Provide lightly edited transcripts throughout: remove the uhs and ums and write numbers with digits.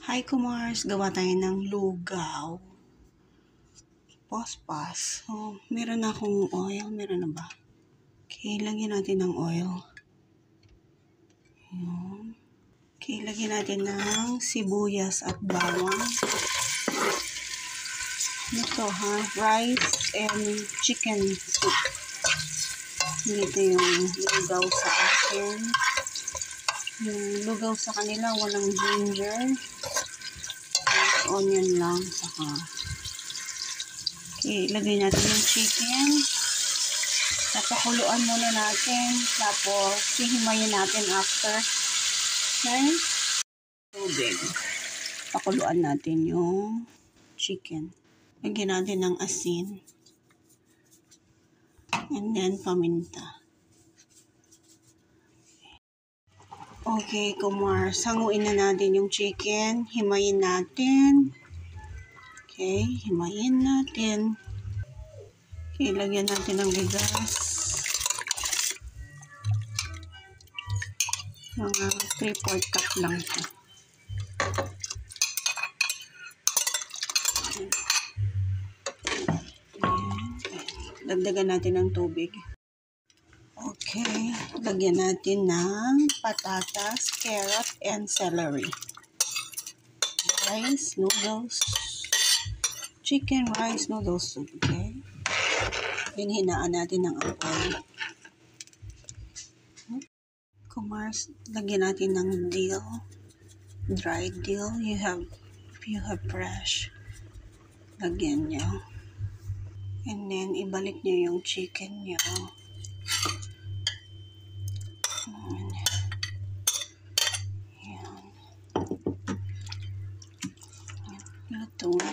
Hi kumars, gawa tayo ng lugaw. Paspas. So, meron na akong oil. Meron na ba? Okay, lagyan natin ng oil. Ayan. Okay, lagyan natin ng sibuyas at bawang. Ito ha, rice and chicken soup. Dito yung lugaw sa akin. Yung lugaw sa kanila, walang ginger. Onion lang, saka okay, ilagay natin yung chicken. Papakuluan muna natin, tapos hihimayin natin after. Okay? Tubig. Pakuluan natin yung chicken. Lagyan natin ng asin. And then paminta. Okay, kumar. Sanguin na natin yung chicken. Himayin natin. Okay, himayin natin. Okay, lagyan natin ng bigas. Mga 3/4 cup lang ito. Dagdagan natin ng tubig. Okay, lagyan natin ng patatas, carrot, and celery. Rice, noodles, chicken, rice, noodles soup. Okay. Hinaan natin ng apoy. Kumars, lagyan natin ng dill. Dried dill. If you have fresh, lagyan nyo. And then, ibalik nyo yung chicken nyo. Ayan. Luto na.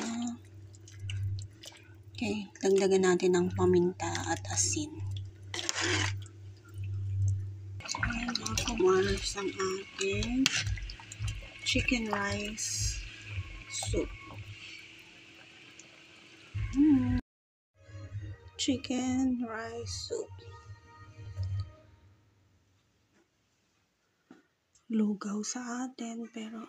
Okay, dagdagan natin ng paminta at asin. Okay, mga kumars ang ating chicken rice soup. Chicken rice soup. Lugaw sa atin, pero